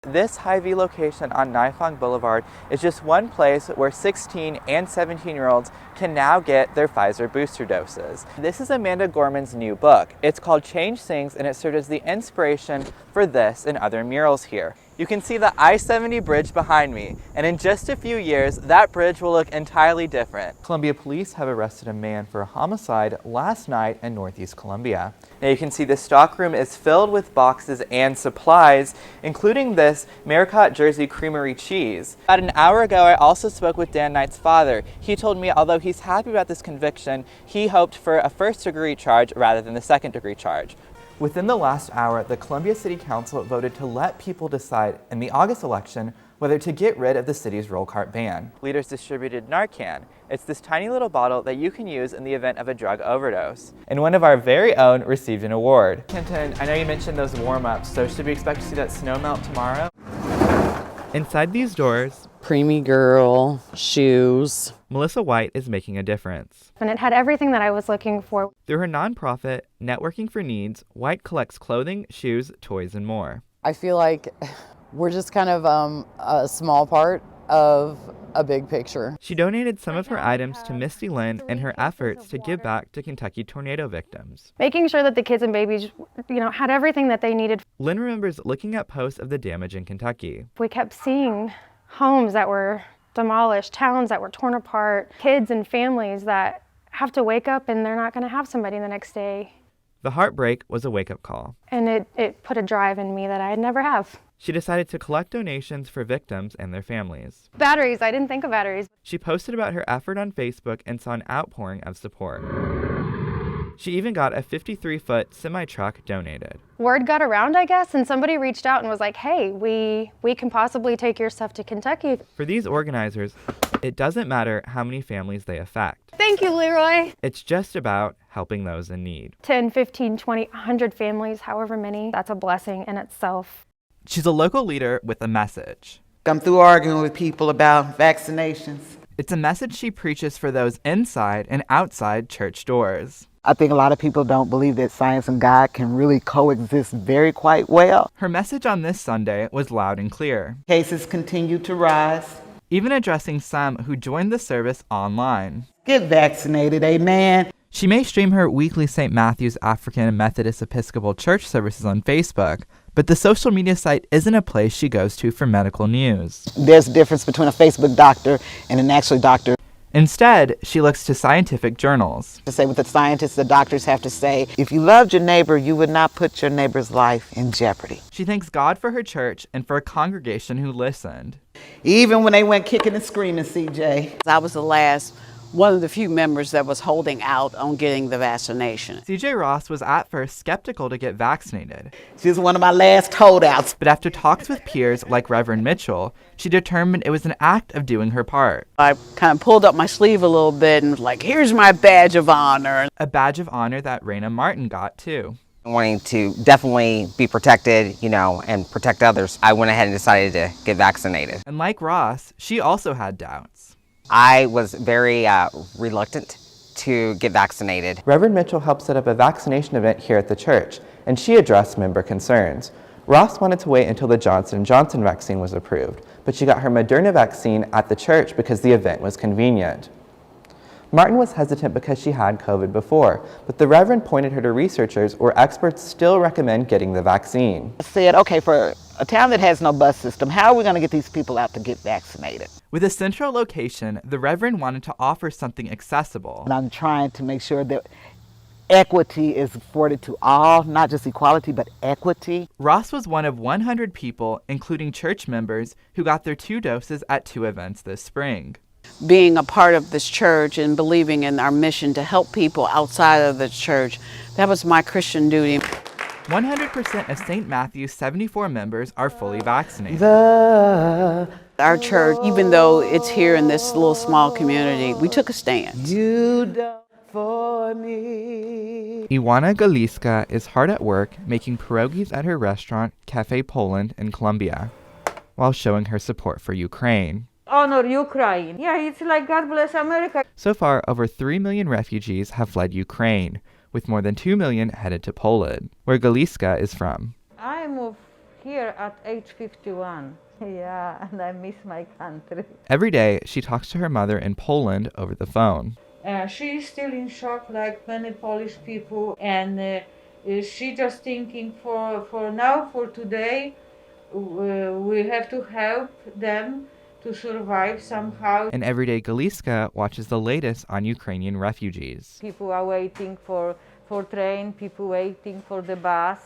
This Hy-Vee location on Nifong Boulevard is just one place where 16 and 17-year-olds can now get their Pfizer booster doses. This is Amanda Gorman's new book. It's called Change Things, and it served as the inspiration for this and other murals here. You can see the I-70 bridge behind me, and in just a few years, that bridge will look entirely different. Columbia police have arrested a man for a homicide last night in Northeast Columbia. Now you can see the stockroom is filled with boxes and supplies, including this Maricot Jersey Creamery cheese. About an hour ago, I also spoke with Dan Knight's father. He told me although he's happy about this conviction, he hoped for a first-degree charge rather than the second-degree charge. Within the last hour, the Columbia City Council voted to let people decide in the August election whether to get rid of the city's roll cart ban. Leaders distributed Narcan. It's this tiny little bottle that you can use in the event of a drug overdose. And one of our very own received an award. Kenton, I know you mentioned those warm-ups, so should we expect to see that snow melt tomorrow? Inside these doors, preemie girl, shoes. Melissa White is making a difference. And it had everything that I was looking for. Through her nonprofit, Networking for Needs, White collects clothing, shoes, toys, and more. I feel like we're just kind of a small part of a big picture. She donated some of her items to Misty Lynn in her efforts to give back to Kentucky tornado victims. Making sure that the kids and babies, had everything that they needed. Lynn remembers looking at posts of the damage in Kentucky. We kept seeing homes that were demolished, towns that were torn apart, kids and families that have to wake up and they're not going to have somebody the next day. The heartbreak was a wake-up call. And it put a drive in me that I'd never have. She decided to collect donations for victims and their families. Batteries, I didn't think of batteries. She posted about her effort on Facebook and saw an outpouring of support. She even got a 53-foot semi-truck donated. Word got around, I guess, and somebody reached out and was like, hey, we can possibly take your stuff to Kentucky. For these organizers, it doesn't matter how many families they affect. Thank you, Leroy. It's just about helping those in need. 10, 15, 20, 100 families, however many, that's a blessing in itself. She's a local leader with a message. I'm through arguing with people about vaccinations. It's a message she preaches for those inside and outside church doors. I think a lot of people don't believe that science and God can really coexist very quite well. Her message on this Sunday was loud and clear. Cases continue to rise. Even addressing some who joined the service online. Get vaccinated, amen. She may stream her weekly St. Matthew's African Methodist Episcopal Church services on Facebook, but the social media site isn't a place she goes to for medical news. There's a difference between a Facebook doctor and an actual doctor. Instead, she looks to scientific journals. To say what the scientists, the doctors have to say, if you loved your neighbor, you would not put your neighbor's life in jeopardy. She thanks God for her church and for a congregation who listened. Even when they went kicking and screaming, CJ. I was one of the few members that was holding out on getting the vaccination. CJ Ross was at first skeptical to get vaccinated. She was one of my last holdouts. But after talks with peers like Reverend Mitchell, she determined it was an act of doing her part. I kind of pulled up my sleeve a little bit and was like, here's my badge of honor. A badge of honor that Raina Martin got too. Wanting to definitely be protected, and protect others, I went ahead and decided to get vaccinated. And like Ross, she also had doubts. I was very reluctant to get vaccinated. Reverend Mitchell helped set up a vaccination event here at the church, and she addressed member concerns. Ross wanted to wait until the Johnson & Johnson vaccine was approved, but she got her Moderna vaccine at the church because the event was convenient. Martin was hesitant because she had COVID before, but the Reverend pointed her to researchers where experts still recommend getting the vaccine. I said, okay, for a town that has no bus system, how are we going to get these people out to get vaccinated? With a central location, the Reverend wanted to offer something accessible. And I'm trying to make sure that equity is afforded to all, not just equality, but equity. Ross was one of 100 people, including church members, who got their 2 doses at 2 events this spring. Being a part of this church and believing in our mission to help people outside of the church, that was my Christian duty. 100% of St. Matthew's 74 members are fully vaccinated. Our church, even though it's here in this little small community, we took a stand. You done for me. Iwana Galiska is hard at work making pierogies at her restaurant, Cafe Poland in Columbia, while showing her support for Ukraine. Honor Ukraine. Yeah, it's like God bless America. So far, over 3 million refugees have fled Ukraine, with more than 2 million headed to Poland, where Galiska is from. I moved here at age 51. Yeah, and I miss my country. Every day, she talks to her mother in Poland over the phone. She is still in shock like many Polish people, and she just thinking for now, for today, we have to help them to survive somehow. And everyday Galiska watches the latest on Ukrainian refugees. People are waiting for train, people waiting for the bus,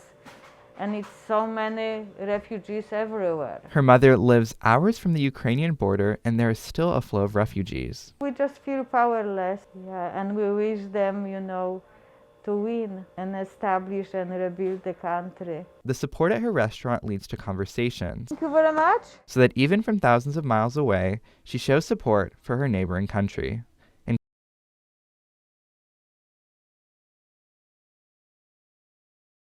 and it's so many refugees everywhere. Her mother lives hours from the Ukrainian border, and there is still a flow of refugees. We just feel powerless, yeah, and we wish them, to win and establish and rebuild the country. The support at her restaurant leads to conversations, Thank you very much. so that even from thousands of miles away, she shows support for her neighboring country.